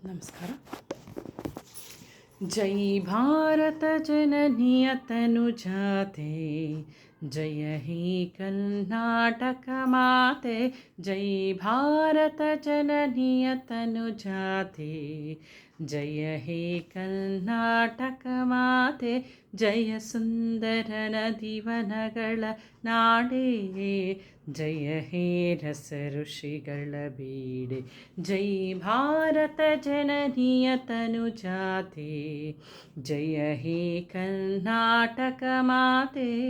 ನಮಸ್ಕಾರ. ಜೈ ಭಾರತ ಜನನಿಯ ತನುಜಾತೆ, ಜಯ ಹೇ ಕರ್ನಾಟಕ ಮಾತೆ. ಜೈ ಭಾರತ ಜನನಿಯ ತನುಜಾತೆ, ಜಯ ಹೇ ಕರ್ನಾಟಕ ಮಾತೆ. ಜಯ ಸುಂದರ ನದಿವನಗಳ ನಾಡೇ, ಜಯ ಹೇ ರಸ ಋಷಿಗಳ ಬೀಡೆ. ಜೈ ಭಾರತ ಜನನಿಯ ತನುಜಾತೆ, ಜಯ ಹೇ ಕರ್ನಾಟಕ ಮಾತೆ.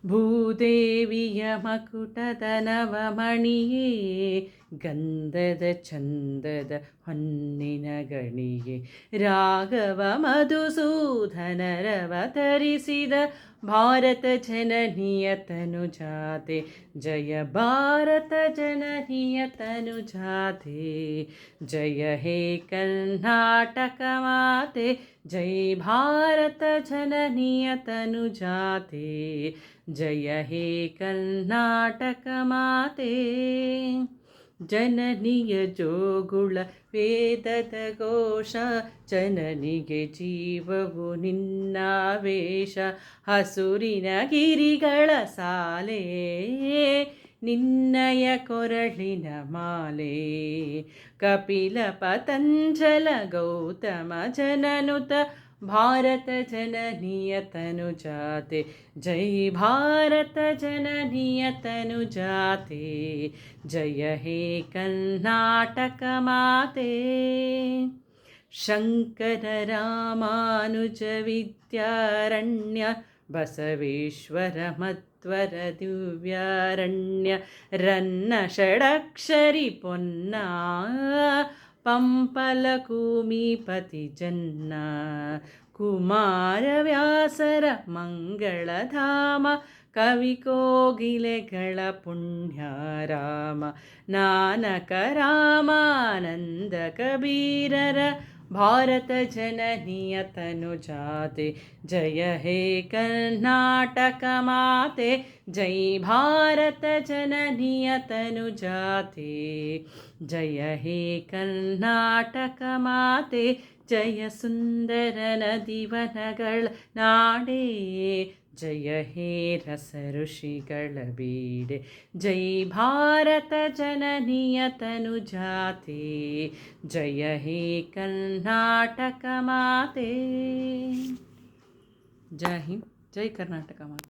ಭೂದೇವಿಯ ಮಕುಟದ ನವಮಣಿಯೇ, ಗಂಧದ ಚಂದದ ಹೊನ್ನಿನ ಗಣಿಯೇ. ರಾಘವ ಮಧುಸೂದನರವತರಿಸಿದ ಭಾರತ ಜನನಿಯ ತನುಜಾತೆ, ಜಯ ಭಾರತ ಜನನಿಯ ತನುಜಾತೆ. ಜಯ ಹೇ ಕರ್ನಾಟಕ ಮಾತೆ, ಜೈ ಭಾರತ ಜನನಿಯ ತನುಜಾತೆ. ಜಯ ಹೇ ಕರ್ನಾಟಕ ಮಾತೆ. ಜನನಿಯ ಜೋಗುಳ ವೇದದ ಘೋಷ, ಜನನಿಗೆ ಜೀವವು ನಿನ್ನಾವೇಶ. ಹಸುರಿನ ಗಿರಿಗಳ ಸಾಲೆ, ನಿನ್ನಯ ಕೊರಳಿನ ಮಾಲೆ. ಕಪಿಲ ಪತಂಜಲ ಗೌತಮ ಜನನುತ, ಭಾರತ ಜನನಿಯ ತನುಜಾತೆ. ಜೈ ಭಾರತ ಜನನಿಯ ತನುಜಾತೆ, ಜಯ ಹೇ ಕರ್ನಾಟಕ ಮಾತೆ. ಶಂಕರ ರಾಮಾನುಜ ವಿದ್ಯಾರಣ್ಯ, ಬಸವೇಶ್ವರ ಮಧ್ವರ ದಿವ್ಯಾರಣ್ಯ. ರನ್ನ ಷಡಕ್ಷರಿ ಪೊನ್ನ, ಪಂಪಲ ಕೂಮಿಪತಿ ಜನ್ನ. ಕುಮಾರವ್ಯಾಸರ ಮಂಗಳಧಾಮ, ಕವಿ ಕೋಗಿಲೆಗಳ ಪುಣ್ಯರಾಮ. ನಾನಕ ರಾಮಾನಂದ ಕಬೀರರ, ಭಾರತ ಜನನಿಯ ತನುಜಾತೆ. ಜಯ ಹೇ ಕರ್ನಾಟಕ ಮಾತೆ, ಜೈ ಭಾರತ ಜನನಿಯ ತನುಜಾತೆ. ಜಯ ಹೇ ಕರ್ನಾಟಕ ಮಾತೆ. ಜಯ ಸುಂದರ ನದಿವನಗಳ ನಾಡೇ, ಜಯ ಹೇ ರಸ ಋಷಿಗಳ ಬೀಡೆ. ಜೈ ಭಾರತ ಜನನಿಯ ತನುಜಾತೆ, ಜಯ ಹೇ ಕರ್ನಾಟಕ ಮಾತೆ. ಜೈ ಹಿಂದ್, ಜೈ ಕರ್ನಾಟಕ ಮಾತೆ.